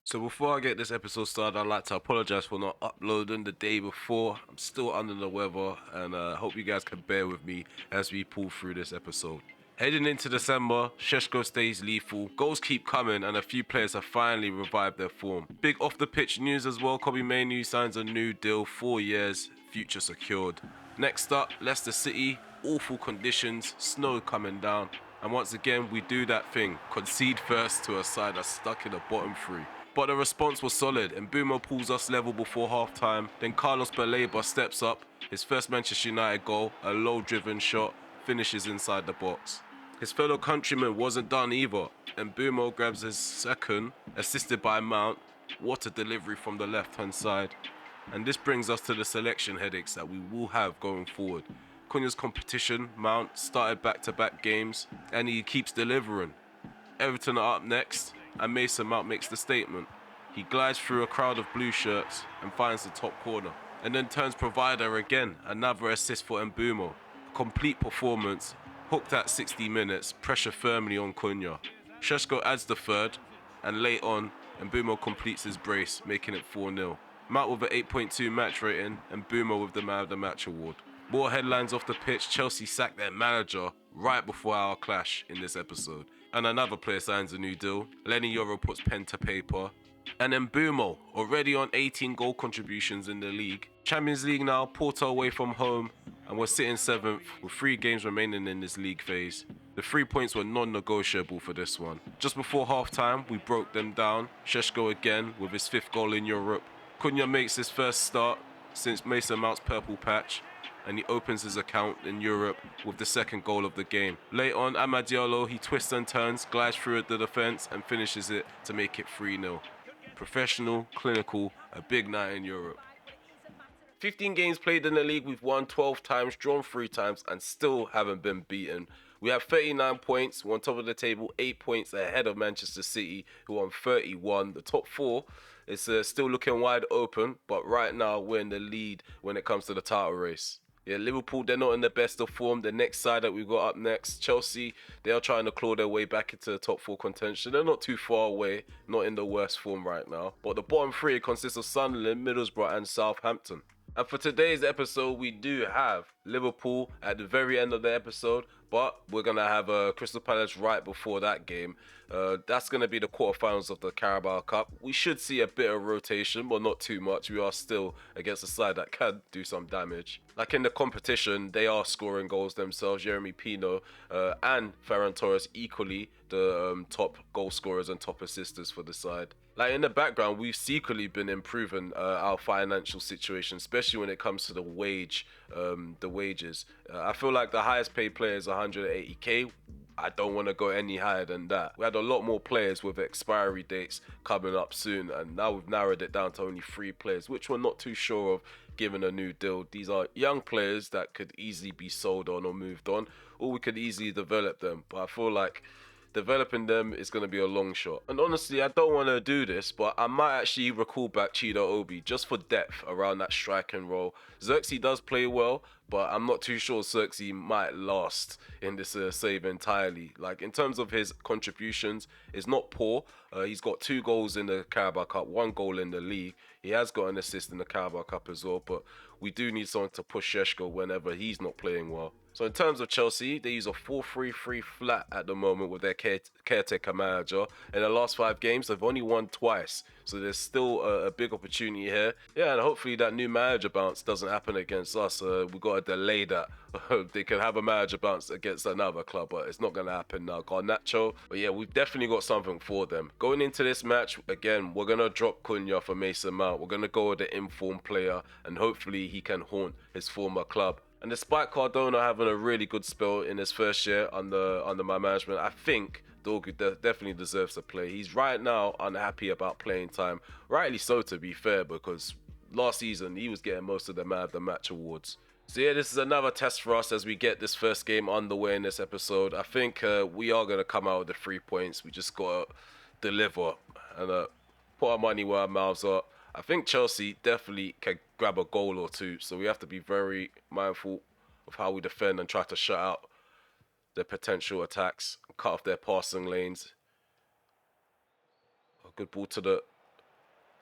So before I get this episode started, I'd like to apologize for not uploading the day before. I'm still under the weather, and hope you guys can bear with me as we pull through this episode. Heading into December, Sheshko stays lethal, goals keep coming, and a few players have finally revived their form. Big off-the-pitch news as well, Kobe Mainoo signs a new deal, 4 years, future secured. Next up, Leicester City, awful conditions, snow coming down, and once again we do that thing, concede first to a side that's stuck in the bottom three. But the response was solid, and Boomer pulls us level before half-time. Then Carlos Baleba steps up, his first Manchester United goal, a low-driven shot, finishes inside the box. His fellow countryman wasn't done either, and Boomer grabs his second, assisted by Mount. What a delivery from the left-hand side. And this brings us to the selection headaches that we will have going forward. Cunha's competition, Mount, started back-to-back games, and he keeps delivering. Everton are up next, and Mason Mount makes the statement. He glides through a crowd of blue shirts and finds the top corner, and then turns provider again, another assist for Mbumo. A complete performance, hooked at 60 minutes, pressure firmly on Cunha. Sheshko adds the third, and late on, Mbumo completes his brace, making it 4-0. Mount with an 8.2 match rating, and Mbumo with the Man of the Match award. More headlines off the pitch, Chelsea sacked their manager right before our clash in this episode. And another player signs a new deal. Lenny Yoro puts pen to paper. And then Mbumo, already on 18 goal contributions in the league. Champions League now, Porto away from home, and we're sitting 7th with 3 games remaining in this league phase. The 3 points were non-negotiable for this one. Just before half-time, we broke them down. Sheshko again with his 5th goal in Europe. Cunha makes his first start since Mason Mount's purple patch, and he opens his account in Europe with the 2nd goal of the game. Late on, Amad Diallo, he twists and turns, glides through the defence and finishes it to make it 3-0. Professional, clinical, a big night in Europe. 15 games played in the league, we've won 12 times, drawn 3 times, and still haven't been beaten. We have 39 points, we're on top of the table, 8 points ahead of Manchester City, who are on 31. The top 4 is still looking wide open, but right now we're in the lead when it comes to the title race. Yeah, Liverpool, they're not in the best of form. The next side that we've got up next, Chelsea, they are trying to claw their way back into the top 4 contention. They're not too far away, not in the worst form right now. But the bottom 3 consists of Sunderland, Middlesbrough and Southampton. And for today's episode, we do have Liverpool at the very end of the episode, but we're going to have Crystal Palace right before that game. That's going to be the quarterfinals of the Caraboa Cup. We should see a bit of rotation, but not too much. We are still against a side that can do some damage. Like in the competition, they are scoring goals themselves. Jeremy Pino and Ferran Torres equally the top goal scorers and top assisters for the side. Like in the background, we've secretly been improving our financial situation, especially when it comes to the wages. I feel like the highest paid player is 180k. I don't want to go any higher than that. We had a lot more players with expiry dates coming up soon, and now we've narrowed it down to only 3 players, which we're not too sure of given a new deal. These are young players that could easily be sold on or moved on, or we could easily develop them. But I feel like developing them is going to be a long shot. And honestly, I don't want to do this, but I might actually recall back Chido Obi just for depth around that striking role. Xerxes does play well, but I'm not too sure Xerxes might last in this save entirely. Like in terms of his contributions, it's not poor. He's got 2 goals in the Carabao Cup, 1 goal in the league. He has got an assist in the Carabao Cup as well, but we do need someone to push Sheshko whenever he's not playing well. So in terms of Chelsea, they use a 4-3-3 flat at the moment with their caretaker manager. In the last 5 games, they've only won twice. So there's still a big opportunity here. Yeah, and hopefully that new manager bounce doesn't happen against us. We've got to delay that. They can have a manager bounce against another club, but it's not going to happen now. Garnacho. But yeah, we've definitely got something for them. Going into this match, again, we're going to drop Cunha for Mason Mount. We're going to go with the informed player, and hopefully he can haunt his former club. And despite Cardona having a really good spell in his first year under my management, I think Dorgu definitely deserves to play. He's right now unhappy about playing time. Rightly so, to be fair, because last season he was getting most of the Man of the Match awards. So yeah, this is another test for us as we get this first game underway in this episode. I think we are going to come out with the 3 points. We just got to deliver and put our money where our mouths are. I think Chelsea definitely can grab a goal or 2, so we have to be very mindful of how we defend and try to shut out their potential attacks, cut off their passing lanes. A good ball to the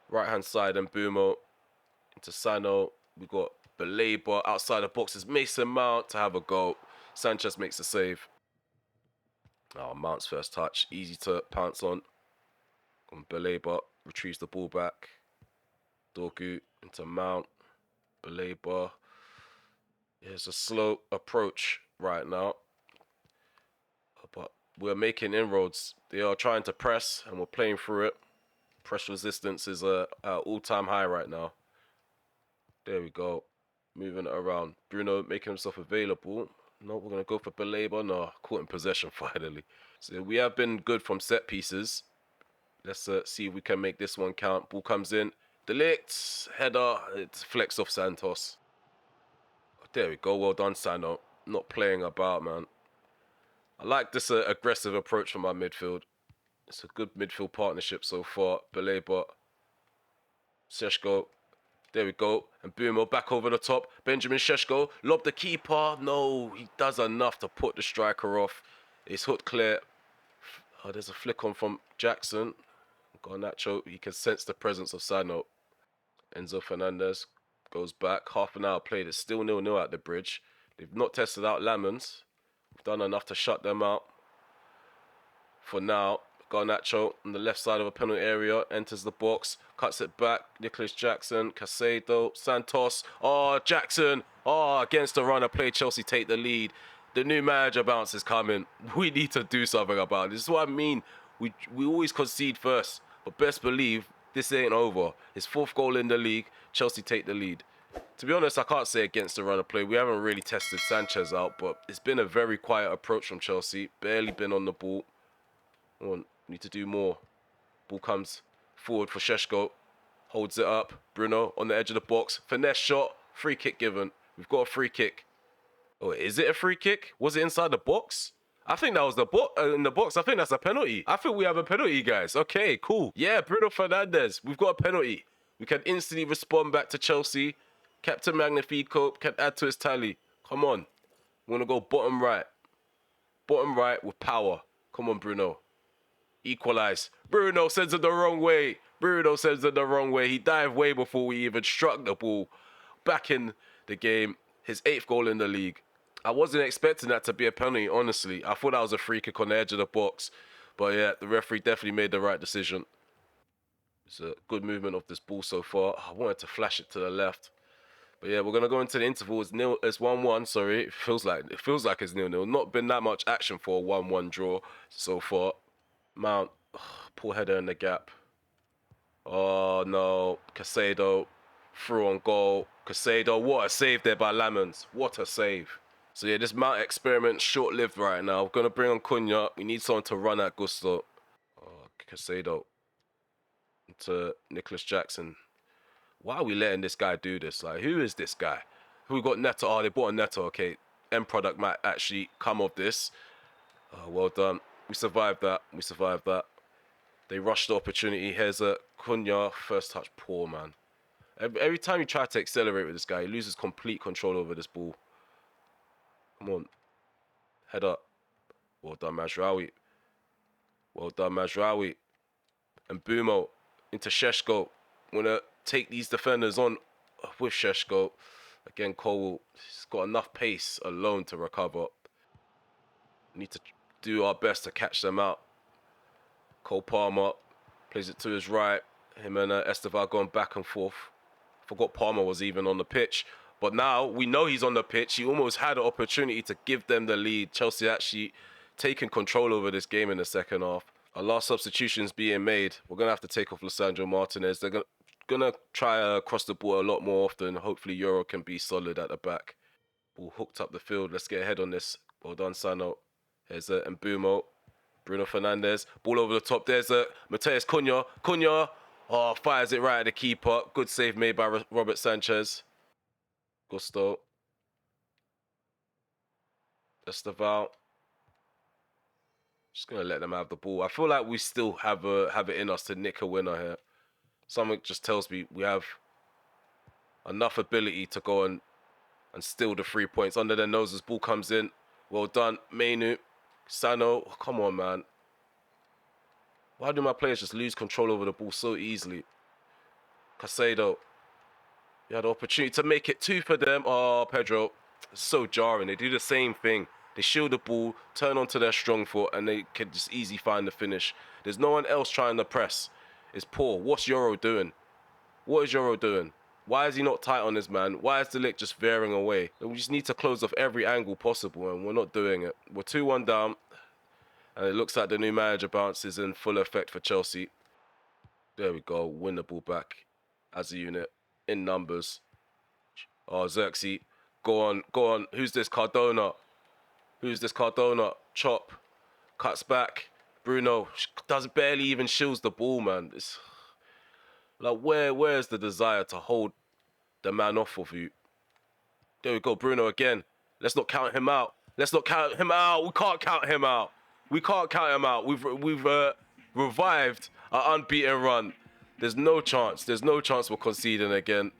Right-hand side, and Bumo into Sano. We got Belabor outside the boxes. Mason Mount to have a go. Sanchez makes the save. Oh, Mount's first touch. Easy to pounce on. Belabor retrieves the ball back. Dorgu into Mount. Belabor. It's a slow approach right now. But we're making inroads. They are trying to press, and we're playing through it. Press resistance is at all-time high right now. There we go. Moving it around. Bruno making himself available. No, we're going to go for Belabor. No, caught in possession finally. So we have been good from set pieces. Let's see if we can make this one count. Ball comes in. Delict. Header. It's flex off Santos. There we go. Well done, Sano. Not playing about, man. I like this aggressive approach from our midfield. It's a good midfield partnership so far. Belabor. Sheshko. There we go. And Bumo back over the top. Benjamin Sheshko. Lob the keeper. No, he does enough to put the striker off. It's hooked clear. Oh, there's a flick on from Jackson. Garnacho. He can sense the presence of Sano. Enzo Fernandez goes back. Half an hour played. It's still 0-0 at the bridge. They've not tested out Lamans. We've done enough to shut them out. For now, Garnacho on the left side of a penalty area enters the box, cuts it back. Nicholas Jackson, Casado, Santos. Oh, Jackson. Oh, against the runner play. Chelsea take the lead. The new manager bounce is coming. We need to do something about it. This is what I mean. We always concede first, but best believe this ain't over. His 4th goal in the league. Chelsea take the lead. To be honest, I can't say against the runner play. We haven't really tested Sanchez out, but it's been a very quiet approach from Chelsea. Barely been on the ball. Need to do more. Ball comes forward for Sheshko. Holds it up. Bruno on the edge of the box. Finesse shot. Free kick given. We've got a free kick. Oh, is it a free kick? Was it inside the box? I think that was in the box. I think that's a penalty. I think we have a penalty, guys. Okay, cool. Yeah, Bruno Fernandes. We've got a penalty. We can instantly respond back to Chelsea. Captain Magnifico can add to his tally. Come on. We're going to go bottom right. Bottom right with power. Come on, Bruno. Equalize. Bruno sends it the wrong way. Bruno sends it the wrong way. He dived way before we even struck the ball. Back in the game. His 8th goal in the league. I wasn't expecting that to be a penalty, honestly. I thought that was a free kick on the edge of the box. But yeah, the referee definitely made the right decision. It's a good movement of this ball so far. I wanted to flash it to the left. But yeah, we're going to go into the interval. It's 1-1, sorry. It feels like it's 0-0. Not been that much action for a 1-1 draw so far. Mount, poor header in the gap. Oh no, Casado through on goal. Casado, what a save there by Lamans. What a save. So yeah, this Mount experiment short-lived right now. We're gonna bring on Cunha. We need someone to run at Gusto. Oh, Casado into Nicholas Jackson. Why are we letting this guy do this? Like, who is this guy? Who got Neto? Oh, they bought a Neto. Okay, end product might actually come of this. Oh, well done. We survived that. They rushed the opportunity. Here's a Cunha. First touch, poor, man. Every time you try to accelerate with this guy, he loses complete control over this ball. Come on. Head up. Well done, Mazraoui. And Bumo into Sheshko. Want to take these defenders on with Sheshko. Again, Cole, he's got enough pace alone to recover. Need to do our best to catch them out. Cole Palmer plays it to his right. Him and Esteval going back and forth. Forgot Palmer was even on the pitch. But now we know he's on the pitch. He almost had an opportunity to give them the lead. Chelsea actually taking control over this game in the second half. Our last substitutions being made. We're going to have to take off Lisandro Martinez. They're going to try cross the ball a lot more often. Hopefully Euro can be solid at the back. Ball hooked up the field. Let's get ahead on this. Well done, Sano. Here's Mbumo. Bruno Fernandes. Ball over the top. There's Mateus Cunha. Oh, fires it right at the keeper. Good save made by Robert Sanchez. Gusto. Esteval. Just going to let them have the ball. I feel like we still have it in us to nick a winner here. Something just tells me we have enough ability to go and steal the 3 points. Under their noses, ball comes in. Well done. Mainu. Sano, come on, man. Why do my players just lose control over the ball so easily? Casado. He had the opportunity to make it 2 for them. Oh, Pedro. It's so jarring. They do the same thing. They shield the ball, turn onto their strong foot, and they can just easy find the finish. There's no one else trying to press. It's poor. What's Euro doing? What is Euro doing? Why is he not tight on his man? Why is the lick just veering away? We just need to close off every angle possible, and we're not doing it. We're 2-1 down, and it looks like the new manager bounce is in full effect for Chelsea. There we go. Win the ball back as a unit in numbers. Oh, Xerxes. Go on, go on. Who's this? Cardona. Who's this? Cardona. Chop. Cuts back. Bruno does barely even shields the ball, man. It's like, where's the desire to hold the man off of you? There we go, Bruno again. Let's not count him out. Let's not count him out. We can't count him out. We can't count him out. We've revived our unbeaten run. There's no chance. There's no chance we're conceding again.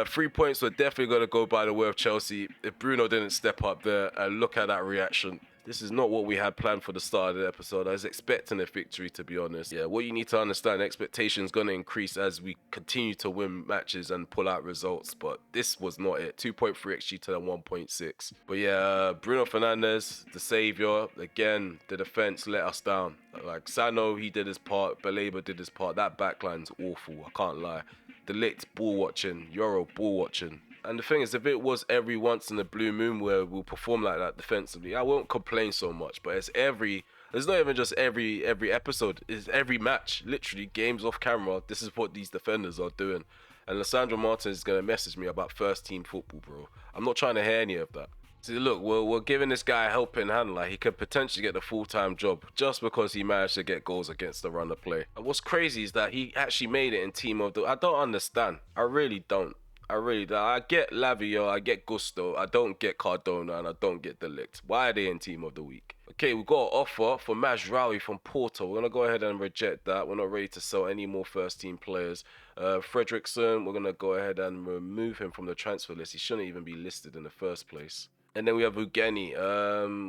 3 points were definitely going to go by the way of Chelsea if Bruno didn't step up there, and look at that reaction. This is not what we had planned for the start of the episode. I was expecting a victory, to be honest. Yeah, what you need to understand, expectations going to increase as we continue to win matches and pull out results, but this was not it. 2.3 XG to the 1.6. But yeah, Bruno Fernandes, the saviour, again, the defence let us down. Like, Sano, he did his part. Baleba did his part. That backline's awful, I can't lie. De Ligt, ball watching. Euro, ball watching. And the thing is, if it was every once in a blue moon where we'll perform like that defensively, I won't complain so much. But it's not even just every episode, it's every match. Literally, games off camera, this is what these defenders are doing. And Lissandro Martinez is going to message me about first team football, bro. I'm not trying to hear any of that. See, look, we're giving this guy a helping hand. Like, he could potentially get the full-time job just because he managed to get goals against the run of play. And what's crazy is that he actually made it in team of the... I don't understand. I really don't. I get Lavio, I get Gusto, I don't get Cardona, and I don't get De Ligt. Why are they in team of the week? Okay, we've got an offer for Majraoui from Porto. We're going to go ahead and reject that. We're not ready to sell any more first team players. Fredrickson, we're going to go ahead and remove him from the transfer list. He shouldn't even be listed in the first place. And then we have Ugeni.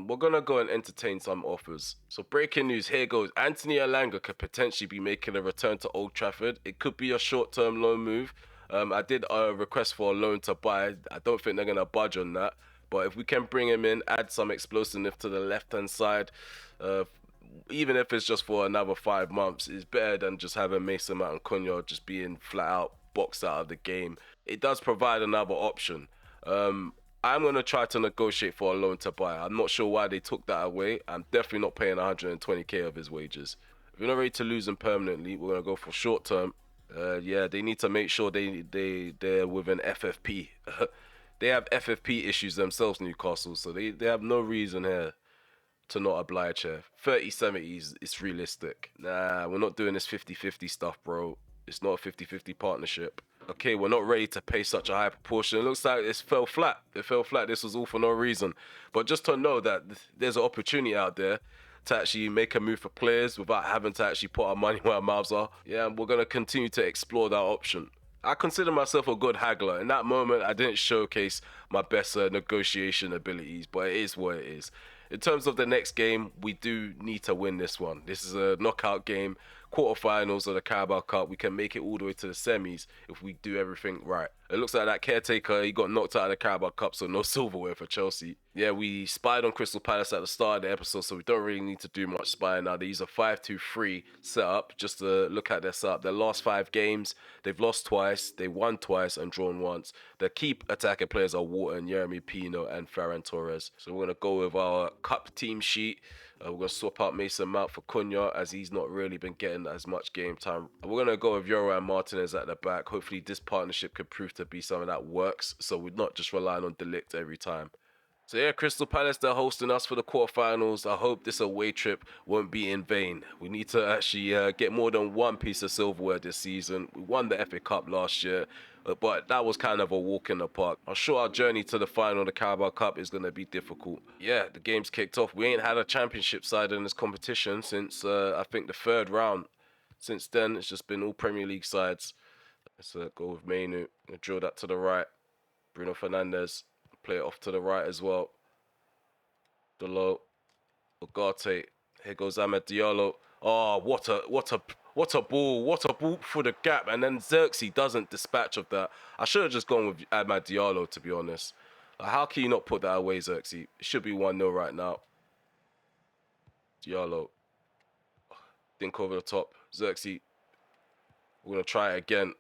We're going to go and entertain some offers. So breaking news, here goes. Anthony Elanga could potentially be making a return to Old Trafford. It could be a short-term loan move. I did a request for a loan to buy. I don't think they're going to budge on that. But if we can bring him in, add some explosiveness to the left-hand side, even if it's just for another 5 months, it's better than just having Mason Mount and Cunha just being flat-out boxed out of the game. It does provide another option. I'm going to try to negotiate for a loan to buy. I'm not sure why they took that away. I'm definitely not paying 120k of his wages. If you're not ready to lose him permanently, we're going to go for short-term. Yeah, they need to make sure they're with an FFP. They have FFP issues themselves, Newcastle, so they have no reason here to not oblige here. 30-70 is realistic. Nah, we're not doing this 50-50 stuff, bro. It's not a 50-50 partnership. Okay, we're not ready to pay such a high proportion. It looks like it fell flat. It fell flat. This was all for no reason. But just to know that there's an opportunity out there to actually make a move for players without having to actually put our money where our mouths are. Yeah, we're going to continue to explore that option. I consider myself a good haggler. In that moment, I didn't showcase my best negotiation abilities, but it is what it is. In terms of the next game, we do need to win this one. This is a knockout game, quarterfinals of the Caraboa Cup. We can make it all the way to the semis if we do everything right. It looks like that caretaker, he got knocked out of the Caraboa Cup, so no silverware for Chelsea. Yeah, we spied on Crystal Palace at the start of the episode, so we don't really need to do much spying now. They use a 5-2-3 setup, just to look at their setup. Their last 5 games, they've lost twice, they won twice and drawn once. Their key attacking players are Wharton, Yeremy Pino and Ferran Torres. So we're going to go with our cup team sheet. We're going to swap out Mason Mount for Cunha, as he's not really been getting as much game time. We're going to go with Euro and Martinez at the back. Hopefully this partnership could prove to be something that works, so we're not just relying on De Ligt every time. So yeah, Crystal Palace, they're hosting us for the quarterfinals. I hope this away trip won't be in vain. We need to actually get more than one piece of silverware this season. We won the FA Cup last year, but that was kind of a walk in the park. I'm sure our journey to the final of the Carabao Cup is going to be difficult. Yeah, the game's kicked off. We ain't had a championship side in this competition since, I think, the 3rd round. Since then, it's just been all Premier League sides. Let's go with Mainu. Drill that to the right. Bruno Fernandes. Play it off to the right as well. Delo. Ugarte. Here goes Amad Diallo. Oh, what a ball through the gap. And then Xerxes doesn't dispatch of that. I should have just gone with Amad Diallo, to be honest. Like, how can you not put that away, Xerxes? It should be 1-0 right now. Diallo. Think over the top. Xerxes. We're going to try it again.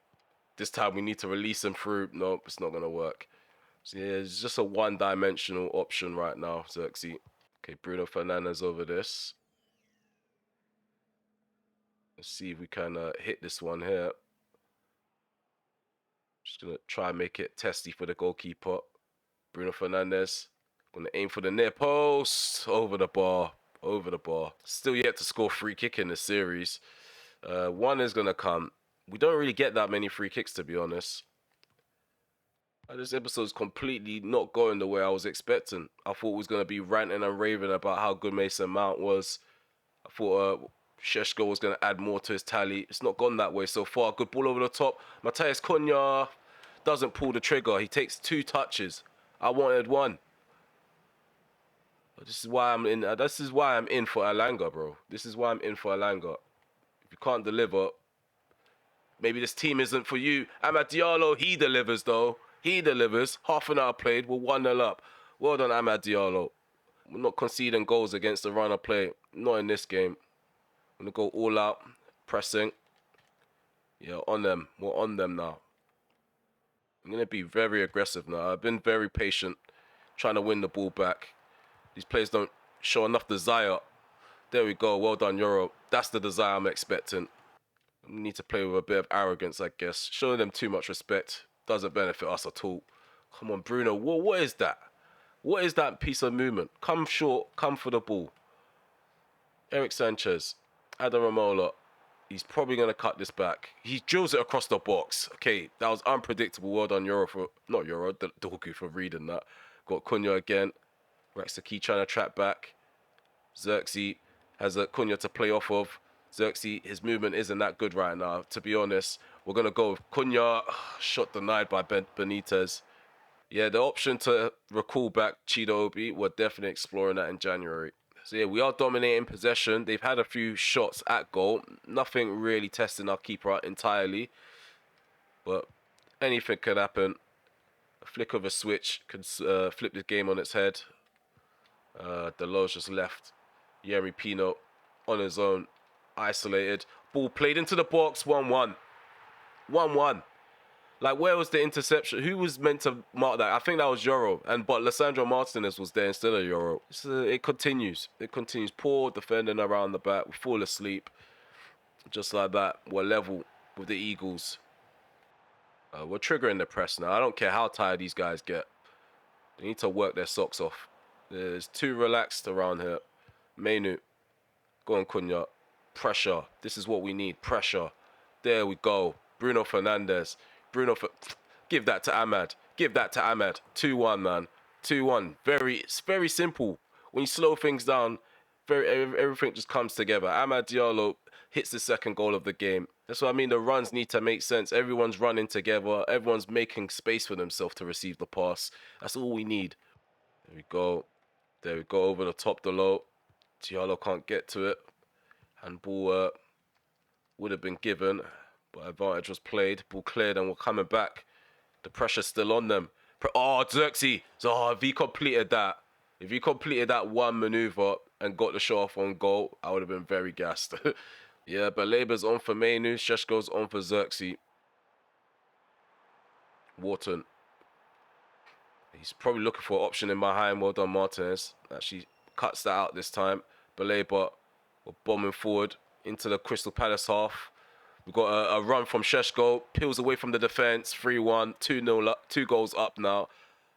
This time we need to release him through. Nope, it's not going to work. So yeah, it's just a one-dimensional option right now, Xerxes. Okay, Bruno Fernandes over this. Let's see if we can hit this one here. Just going to try and make it testy for the goalkeeper. Bruno Fernandes. Going to aim for the near post. Over the bar. Over the bar. Still yet to score free kick in this series. One is going to come. We don't really get that many free kicks, to be honest. This episode's completely not going the way I was expecting. I thought it was going to be ranting and raving about how good Mason Mount was. I thought Šeško was going to add more to his tally. It's not gone that way so far. Good ball over the top. Matheus Cunha doesn't pull the trigger. He takes 2 touches. I wanted 1. This is why I'm in. This is why I'm in for Elanga, bro. This is why I'm in for Elanga. If you can't deliver, maybe this team isn't for you. Amad Diallo, he delivers though. He delivers. Half an hour played. We're 1-0 up. Well done, Amad Diallo. We're not conceding goals against the run of play. Not in this game. I'm going to go all out. Pressing. Yeah, on them. We're on them now. I'm going to be very aggressive now. I've been very patient. Trying to win the ball back. These players don't show enough desire. There we go. Well done, Euro. That's the desire I'm expecting. We need to play with a bit of arrogance, I guess. Showing them too much respect doesn't benefit us at all. Come on, Bruno. What is that? What is that piece of movement? Come short, come for the ball. Eric Sanchez, Adam Ramola. He's probably going to cut this back. He drills it across the box. Okay, that was unpredictable. Well done, Dorgu for reading that. Got Cunha again. Rexaki trying to track back. Xerxes has a Cunha to play off of. Xerxes, his movement isn't that good right now, to be honest. We're going to go with Cunha. Shot denied by Benitez. Yeah, the option to recall back Chido Obi, we're definitely exploring that in January. So yeah, we are dominating possession. They've had a few shots at goal. Nothing really testing our keeper out entirely. But anything could happen. A flick of a switch could flip the game on its head. Delos just left. Yerry Pino on his own. Isolated. Ball played into the box. 1-1. 1-1. Like, where was the interception? Who was meant to mark that? I think that was Euro. But Lissandro Martinez was there instead of Euro. It continues. It continues. Poor defending around the back. We fall asleep. Just like that. We're level with the Eagles. We're triggering the press now. I don't care how tired these guys get. They need to work their socks off. It's too relaxed around here. Menu. Go on, Cunha. Pressure. This is what we need. Pressure. There we go. Bruno Fernandes. Give that to Amad. Give that to Amad. 2-1, man. 2-1. It's very simple. When you slow things down, everything just comes together. Amad Diallo hits the second goal of the game. That's what I mean. The runs need to make sense. Everyone's running together. Everyone's making space for themselves to receive the pass. That's all we need. There we go. There we go. Over the top, the low. Diallo can't get to it. Handball would have been given, but advantage was played. Ball cleared and we're coming back. The pressure's still on them. Xerxes. So if he completed that one maneuver and got the shot off on goal, I would have been very gassed. Yeah, but Labour's on for Menu. Šeško's on for Xerxes. Wharton. He's probably looking for an option in behind. Well done, Martinez. Actually cuts that out this time. Baleba, we're bombing forward into the Crystal Palace half. We've got a run from Šeško. Peels away from the defence. 3-1. 2-0 up. 2 goals up now.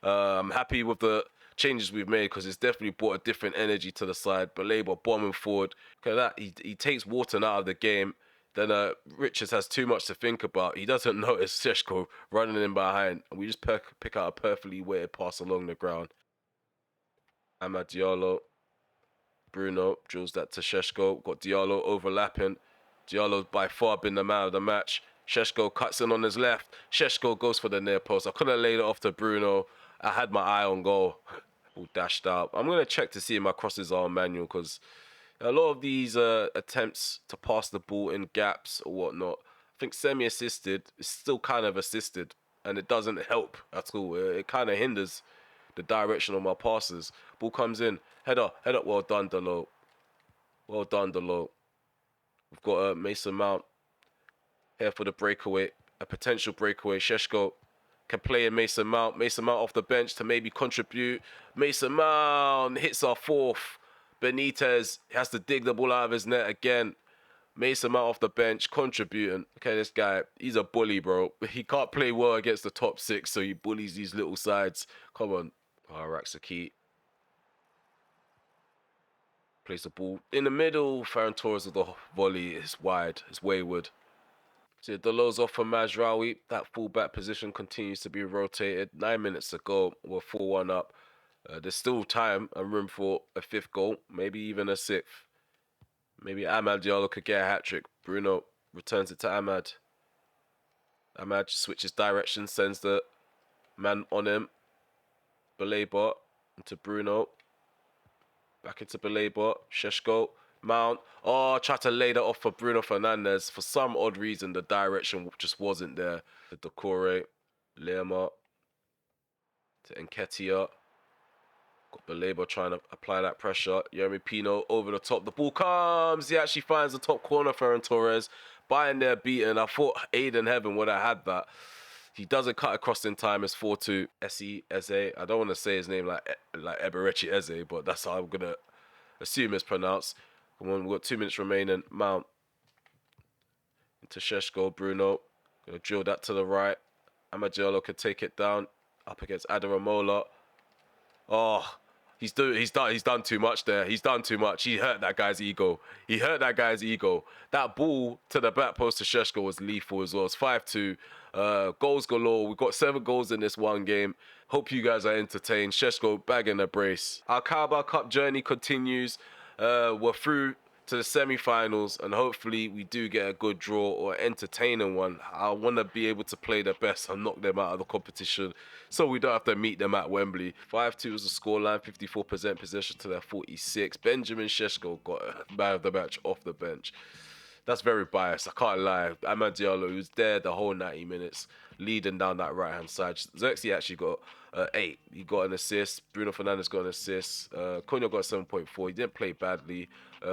I'm happy with the changes we've made because it's definitely brought a different energy to the side. Baleba bombing forward. Look at that. He takes Wharton out of the game. Then Richards has too much to think about. He doesn't notice Šeško running in behind. And we just pick out a perfectly weighted pass along the ground. Amad Diallo. Bruno drills that to Šeško. Got Diallo overlapping. Diallo's by far been the man of the match. Šeško cuts in on his left. Šeško goes for the near post. I could have laid it off to Bruno. I had my eye on goal. All dashed out. I'm going to check to see if my crosses are on manual because A lot of these attempts to pass the ball in gaps or whatnot, I think semi-assisted is still kind of assisted, and it doesn't help at all. It kind of hinders the direction of my passes. Ball comes in, header. Well done, Delo. Well done, Delo. We've got Mason Mount here for the breakaway, a potential breakaway. Sheshko can play in Mason Mount. Mason Mount off the bench to maybe contribute. Mason Mount hits our fourth. Benitez has to dig the ball out of his net again. Mason Mount off the bench, contributing. Okay, this guy, he's a bully, bro. He can't play well against the top six, so he bullies these little sides. Come on. Raksaki plays the ball in the middle. Ferran Torres with the volley is wide. It's wayward. So Delo's off for Majraoui. That fullback position continues to be rotated. 9 minutes to go. We're 4-1 up. There's still time and room for a fifth goal, maybe even a sixth. Maybe Amad Diallo could get a hat-trick. Bruno returns it to Amad. Amad switches direction, sends the man on him. Baleba into Bruno. Back into Baleba. Sheshko. Mount. Oh, tried to lay that off for Bruno Fernandes. For some odd reason, the direction just wasn't there. The Decore. Lerma. To Nketiah. Got Baleba trying to apply that pressure. Yeremy Pino over the top. The ball comes. He actually finds the top corner, Ferran Torres. Bayern there beaten. I thought Aiden Heaven would have had that. He doesn't cut across in time. It's 4-2. Eze. I don't want to say his name like Eberechi Eze, but that's how I'm going to assume it's pronounced. Come on, we've got 2 minutes remaining. Mount. Into Sheshko. Bruno. Going to drill that to the right. Amadiolo can take it down. Up against Adaramola. Oh, he's done too much there. He's done too much. He hurt that guy's ego. That ball to the back post to Sheshko was lethal as well. It's 5-2. Goals galore. We've got 7 goals in this one game. Hope you guys are entertained. Sheshko bagging a brace. Our Caraboa Cup journey continues. We're through to the semi-finals, and hopefully we do get a good draw or entertaining one. I want to be able to play the best and knock them out of the competition so we don't have to meet them at Wembley. 5-2 was the scoreline, 54% possession to their 46. Benjamin Sheshko got a man of the match off the bench. That's very biased, I can't lie. Amad Diallo, who's there the whole 90 minutes, leading down that right-hand side. Xerxes actually got 8. He got an assist. Bruno Fernandes got an assist. Cunha got 7.4. He didn't play badly.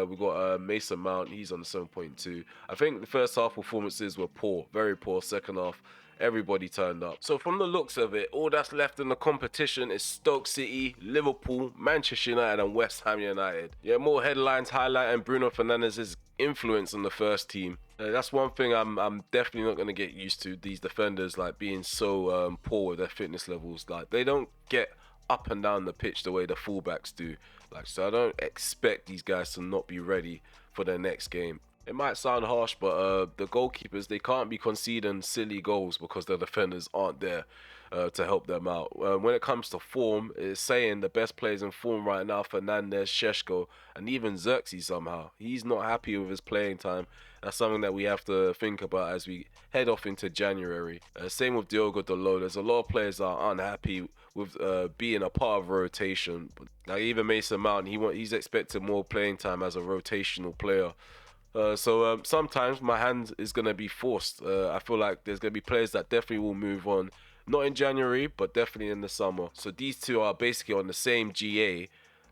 We got Mason Mount. He's on the 7.2. I think the first half performances were poor, very poor. Second half, everybody turned up. So from the looks of it, all that's left in the competition is Stoke City, Liverpool, Manchester United and West Ham United. Yeah, more headlines highlighting Bruno Fernandes' influence on the first team. That's one thing I'm definitely not going to get used to. These defenders like being so poor with their fitness levels. Like they don't get up and down the pitch the way the fullbacks do. Like, so I don't expect these guys to not be ready for their next game. It might sound harsh, but the goalkeepers, they can't be conceding silly goals because the defenders aren't there to help them out. When it comes to form, it's saying the best players in form right now, Fernandes, Sheshko, and even Xerxes somehow. He's not happy with his playing time. That's something that we have to think about as we head off into January. Same with Diogo Dalot. There's a lot of players that are unhappy with being a part of a rotation. Like even Mason Mount, he's expected more playing time as a rotational player. So sometimes my hand is going to be forced. I feel like there's going to be players that definitely will move on. Not in January, but definitely in the summer. So these two are basically on the same GA.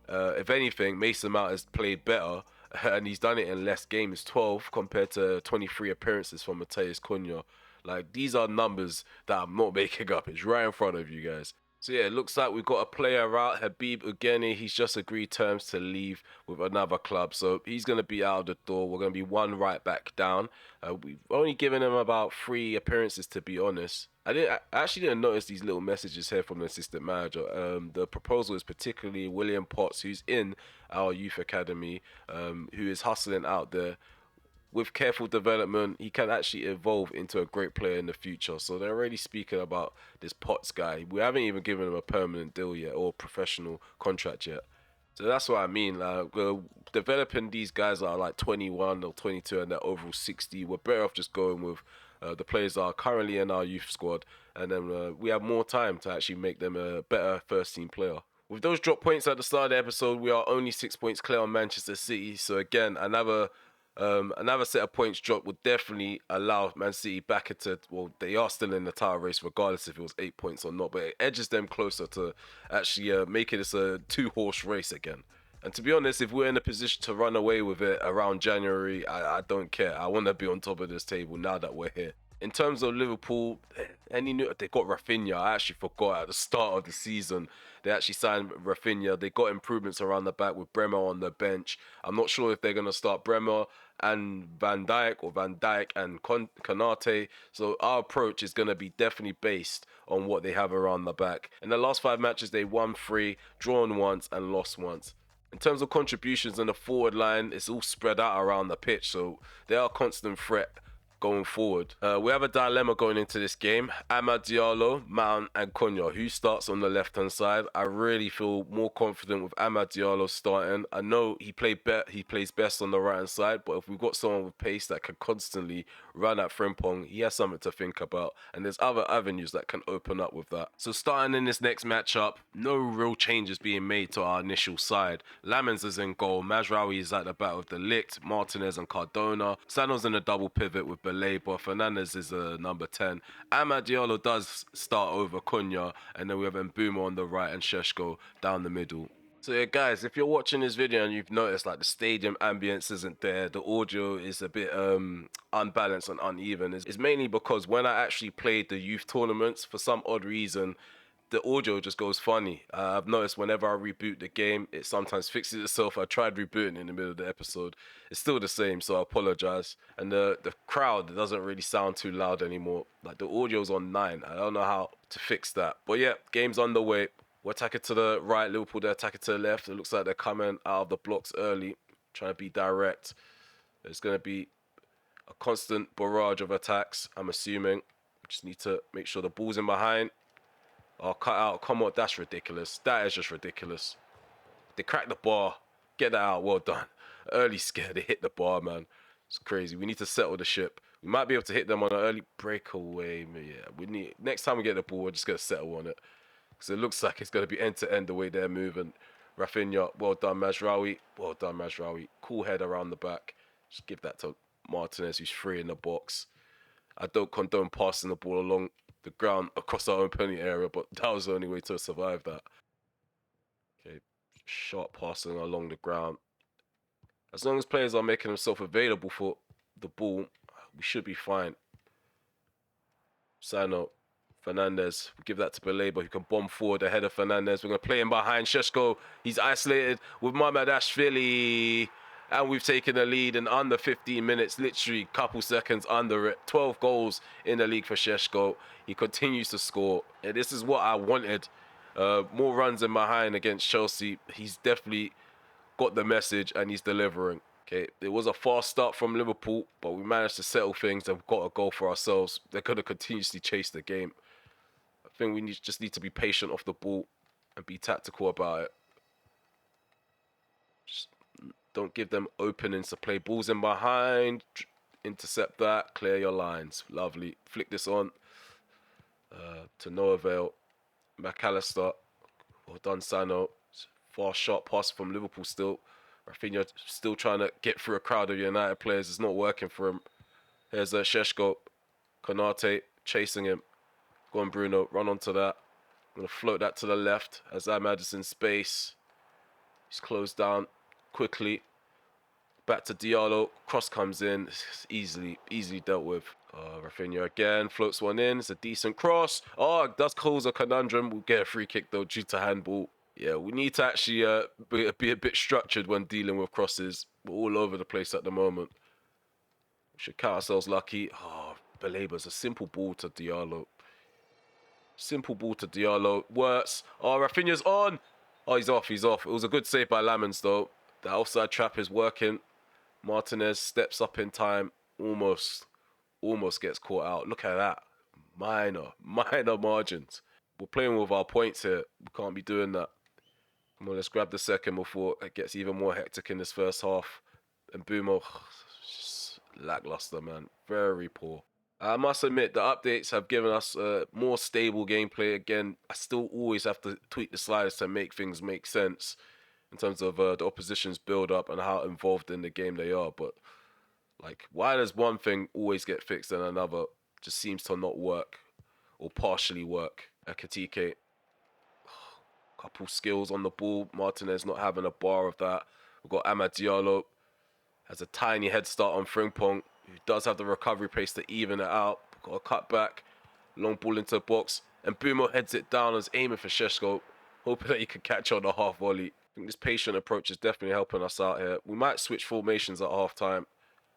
If anything, Mason Mount has played better. And he's done it in less games, 12 compared to 23 appearances from Matheus Cunha. Like, these are numbers that I'm not making up. It's right in front of you guys. So yeah, it looks like we've got a player out, Habib Ugeni. He's just agreed terms to leave with another club. So he's going to be out of the door. We're going to be one right back down. We've only given him about 3 appearances, to be honest. I actually didn't notice these little messages here from the assistant manager. The proposal is particularly William Potts, who's in our youth academy, who is hustling out there. With careful development, he can actually evolve into a great player in the future. So they're already speaking about this Potts guy. We haven't even given him a permanent deal yet or professional contract yet. So that's what I mean. Like, developing these guys that are like 21 or 22 and they're overall 60, we're better off just going with the players that are currently in our youth squad. And then we have more time to actually make them a better first team player. With those drop points at the start of the episode, we are only 6 points clear on Manchester City. So again, another set of points drop would definitely allow Man City back into, well, they are still in the title race regardless if it was 8 points or not, but it edges them closer to actually making this a 2-horse race again. And to be honest, if we're in a position to run away with it around January, I don't care. I want to be on top of this table now that we're here. In terms of Liverpool, they got Rafinha. I actually forgot at the start of the season they actually signed Rafinha. They got improvements around the back with Bremer on the bench. I'm not sure if they're going to start Bremer and Van Dijk or Van Dijk and Konate. So our approach is going to be definitely based on what they have around the back. In the last 5 matches, they won 3, drawn once and lost once. In terms of contributions in the forward line, it's all spread out around the pitch, so they are a constant threat going forward. We have a dilemma going into this game. Amad Diallo, Mount and Cunha. Who starts on the left-hand side? I really feel more confident with Amad Diallo starting. I know he plays best on the right-hand side, but if we've got someone with pace that can constantly run at Frimpong, he has something to think about. And there's other avenues that can open up with that. So starting in this next matchup, no real changes being made to our initial side. Lamens is in goal. Mazraoui is at the back with De Ligt, Martinez and Cardona. Sano's in a double pivot with Belabor. Fernandes is a number 10. Amad Diallo does start over Cunha, and then we have Mbeumo on the right and Šeško down the middle. So yeah, guys, if you're watching this video and you've noticed like the stadium ambience isn't there, the audio is a bit unbalanced and uneven, it's mainly because when I actually played the youth tournaments, for some odd reason, the audio just goes funny. I've noticed whenever I reboot the game, it sometimes fixes itself. I tried rebooting in the middle of the episode. It's still the same, so I apologize. And the crowd doesn't really sound too loud anymore. Like the audio's on 9. I don't know how to fix that. But yeah, game's underway. We're attacking to the right, Liverpool, they're attacking to the left. It looks like they're coming out of the blocks early, trying to be direct. There's going to be a constant barrage of attacks, I'm assuming. We just need to make sure the ball's in behind. Oh, cut out. Come on, that's ridiculous. That is just ridiculous. They cracked the bar. Get that out. Well done. Early scare. They hit the bar, man. It's crazy. We need to settle the ship. We might be able to hit them on an early breakaway. Yeah, we need. Next time we get the ball, we're just going to settle on it. Because it looks like it's going to be end-to-end the way they're moving. Rafinha, well done, Mazraoui. Well done, Mazraoui. Cool head around the back. Just give that to Martinez, who's free in the box. I don't condone passing the ball along the ground across our own penalty area, but that was the only way to survive that. Okay, sharp passing along the ground. As long as players are making themselves available for the ball, we should be fine. Sano, Fernandes, we give that to Belabor, who can bomb forward ahead of Fernandes. We're going to play him behind Šeško. He's isolated with Mamardashvili. And we've taken the lead in under 15 minutes, literally a couple seconds under it. 12 goals in the league for Šeško. He continues to score. And this is what I wanted. More runs in behind against Chelsea. He's definitely got the message and he's delivering. Okay, it was a fast start from Liverpool, but we managed to settle things and we've got a goal for ourselves. They're going to continuously chase the game. I think we just need to be patient off the ball and be tactical about it. Just don't give them openings to play. Balls in behind. Intercept that. Clear your lines. Lovely. Flick this on. To no avail. McAllister. Well done, Sano. Fast shot pass from Liverpool still. Rafinha still trying to get through a crowd of United players. It's not working for him. Here's Šeško. Konate chasing him. Go on, Bruno. Run onto that. I'm going to float that to the left as Amad is in space. He's closed down quickly. Back to Diallo. Cross comes in. It's easily dealt with. Rafinha again. Floats one in. It's a decent cross. Oh, it does cause a conundrum. We'll get a free kick though due to handball. Yeah, we need to actually be a bit structured when dealing with crosses. We're all over the place at the moment. We should count ourselves lucky. Oh, Belabor's a simple ball to Diallo. Simple ball to Diallo. Works. Oh, Rafinha's on. Oh, he's off. It was a good save by Lamens though. The outside trap is working. Martinez steps up in time. Almost gets caught out. Look at that. Minor margins. We're playing with our points here. We can't be doing that. Come on, let's grab the second before it gets even more hectic in this first half. And Mbeumo, just lackluster, man. Very poor. I must admit, the updates have given us more stable gameplay. Again, I still always have to tweak the sliders to make things make sense in terms of the opposition's build up and how involved in the game they are. But like, why does one thing always get fixed and another just seems to not work or partially work? Ekitike, couple skills on the ball. Martinez not having a bar of that. We've got Amad Diallo, has a tiny head start on Frimpong, who does have the recovery pace to even it out. Got a cut back, long ball into the box, and Bumo heads it down and is aiming for Šeško, hoping that he can catch on the half volley. I think this patient approach is definitely helping us out here. We might switch formations at half time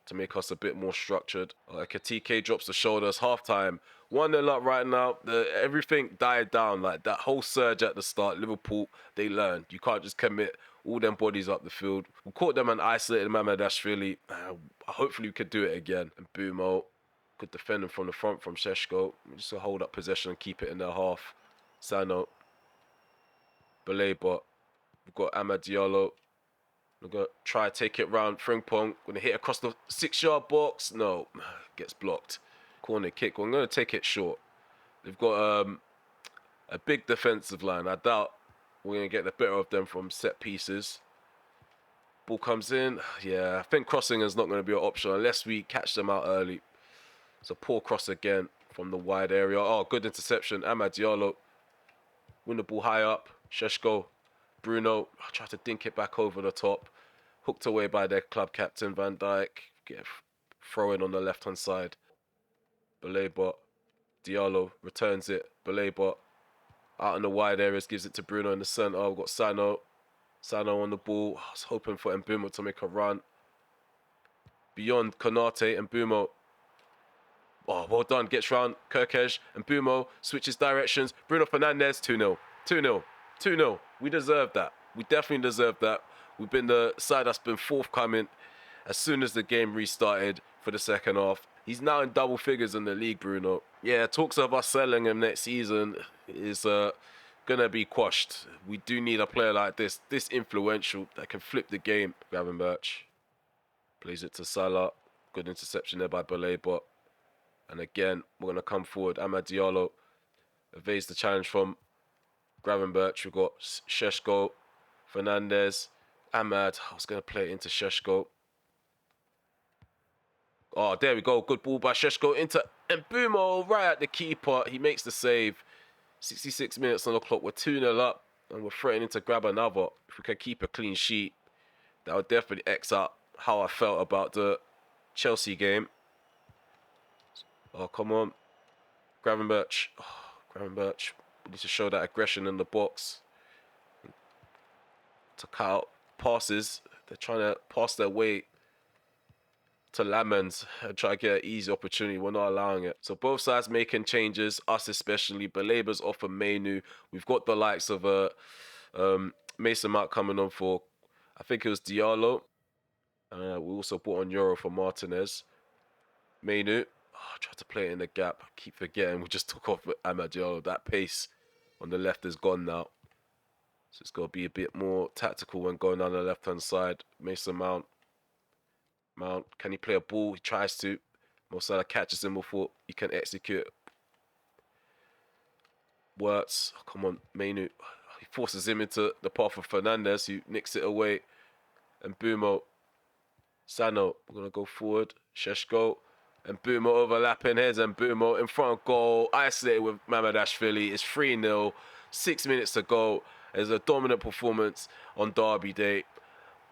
to make us a bit more structured. Katike drops the shoulders, half time. 1-0 up right now. Everything died down. Like that whole surge at the start, Liverpool, they learned. You can't just commit all them bodies up the field. We caught them and isolated Mamadashvili. Hopefully we could do it again. And Bumo, good defending from the front from Šeško. Just to hold up possession and keep it in their half. Sano, Baleba. We've got Amad Diallo. We're going to try to take it round Frimpong. Going to hit across the 6-yard box. No, gets blocked. Corner kick. I'm going to take it short. They've got a big defensive line. I doubt we're going to get the better of them from set pieces. Ball comes in. Yeah, I think crossing is not going to be an option unless we catch them out early. It's a poor cross again from the wide area. Oh, good interception. Amad Diallo. Win the ball high up. Šeško. Bruno, try to dink it back over the top. Hooked away by their club captain, Van Dijk. Get throw in on the left-hand side. Baleba. Diallo returns it. Baleba out in the wide areas, gives it to Bruno in the centre. We've got Sano. Sano on the ball. I was hoping for Mbumo to make a run. Beyond Konate and Mbumo. Oh, well done. Gets round Kirkej. And Mbumo switches directions. Bruno Fernandes, 2-0. 2-0. 2-0. We deserve that. We definitely deserve that. We've been the side that's been forthcoming as soon as the game restarted for the second half. He's now in double figures in the league, Bruno. Yeah, talks of us selling him next season is going to be quashed. We do need a player like this influential, that can flip the game. Gravenberch plays it to Salah. Good interception there by Baleba. And again, we're going to come forward. Amad Diallo evades the challenge from Gravenberch. We've got Šeško, Fernandes, Amad. I was going to play it into Šeško. Oh, there we go. Good ball by Šeško into Mbumo right at the keeper. He makes the save. 66 minutes on the clock. We're 2-0 up and we're threatening to grab another. If we can keep a clean sheet, that would definitely X out how I felt about the Chelsea game. Oh, come on. Gravenberch. Oh, Gravenberch. We need to show that aggression in the box. To cut out passes. They're trying to pass their way to Lamens and try to get an easy opportunity. We're not allowing it. So both sides making changes, us especially. Baleba's off for Mainu. We've got the likes of Mason Mount coming on for, I think it was Diallo. We also brought on Euro for Martinez. Mainu. Oh, I tried to play it in the gap. I keep forgetting. We just took off with Amad Diallo. That pace on the left is gone now. So it's got to be a bit more tactical when going down the left-hand side. Mason Mount. Can he play a ball? He tries to. Mo Salah catches him before he can execute. Works. Oh, come on, Mainu. He forces him into the path of Fernandes, who nicks it away. And Mbumo. Sano. We're going to go forward. Šeško. And Mbumo overlapping heads. And Mbumo in front of goal. Isolated with Mamadashvili. It's 3-0. 6 minutes to go. There's a dominant performance on Derby Day.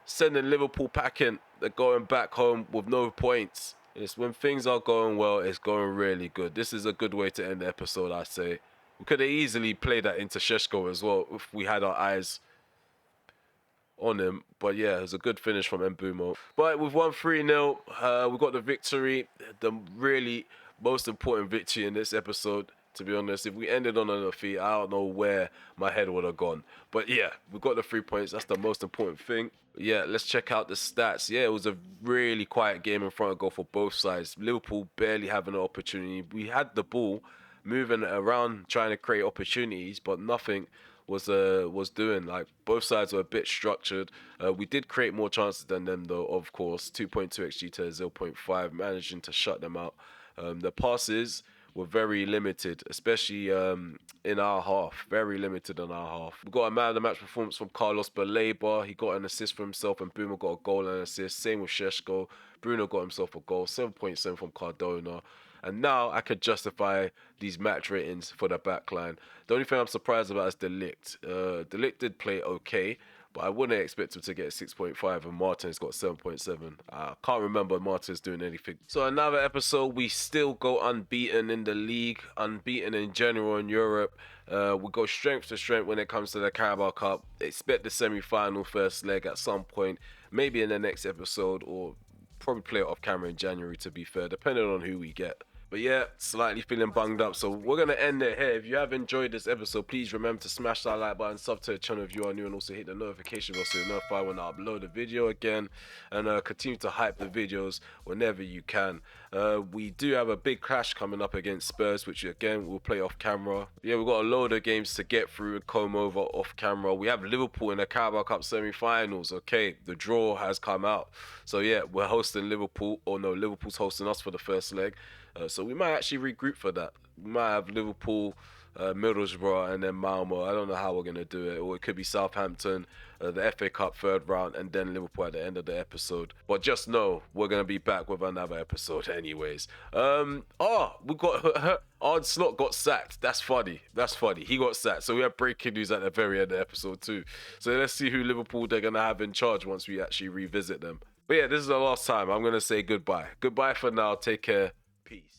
Sending Liverpool packing. They're going back home with no points. It's when things are going well, it's going really good. This is a good way to end the episode, I say. We could have easily played that into Šeško as well if we had our eyes on him. But yeah, it was a good finish from Mbumo. But we've won 3-0. We got the victory. The really most important victory in this episode. To be honest, if we ended on a defeat, I don't know where my head would have gone. But yeah, we got the 3 points. That's the most important thing. Yeah, let's check out the stats. Yeah, it was a really quiet game in front of goal for both sides. Liverpool barely having an opportunity. We had the ball moving around, trying to create opportunities, but nothing was doing. Like, both sides were a bit structured. We did create more chances than them, though, of course. 2.2 XG to 0.5, managing to shut them out. The passes were very limited, especially in our half. Very limited in our half. We got a man of the match performance from Carlos Baleba. He got an assist for himself, and Bruno got a goal and an assist. Same with Sheshko. Bruno got himself a goal. 7.7 from Cardona. And now I could justify these match ratings for the backline. The only thing I'm surprised about is De Ligt. De Ligt did play okay, but I wouldn't expect him to get 6.5, and Martin's got 7.7. I can't remember Martin's doing anything. So another episode, we still go unbeaten in the league, unbeaten in general in Europe. We go strength to strength when it comes to the Carabao Cup. Expect the semi-final first leg at some point, maybe in the next episode, or probably play it off camera in January, to be fair, depending on who we get. But yeah, slightly feeling bunged up, so we're going to end it here. If you have enjoyed this episode, please remember to smash that like button, sub to the channel if you are new, and also hit the notification bell so you're notified when I upload a video again, and continue to hype the videos whenever you can. We do have a big clash coming up against Spurs, which again we'll play off camera. Yeah, we've got a load of games to get through and comb over off camera. We have Liverpool in the Carabao Cup semi-finals. Okay, the draw has come out, so yeah, we're hosting Liverpool, or no, Liverpool's hosting us for the first leg. So we might actually regroup for that. We might have Liverpool, Middlesbrough, and then Malmo. I don't know how we're going to do it. Or it could be Southampton, the FA Cup third round, and then Liverpool at the end of the episode. But just know we're going to be back with another episode anyways. We got Arne Slot got sacked. That's funny. He got sacked. So we have breaking news at the very end of the episode too. So let's see who Liverpool they're going to have in charge once we actually revisit them. But yeah, this is the last time. I'm going to say goodbye. Goodbye for now. Take care. Peace.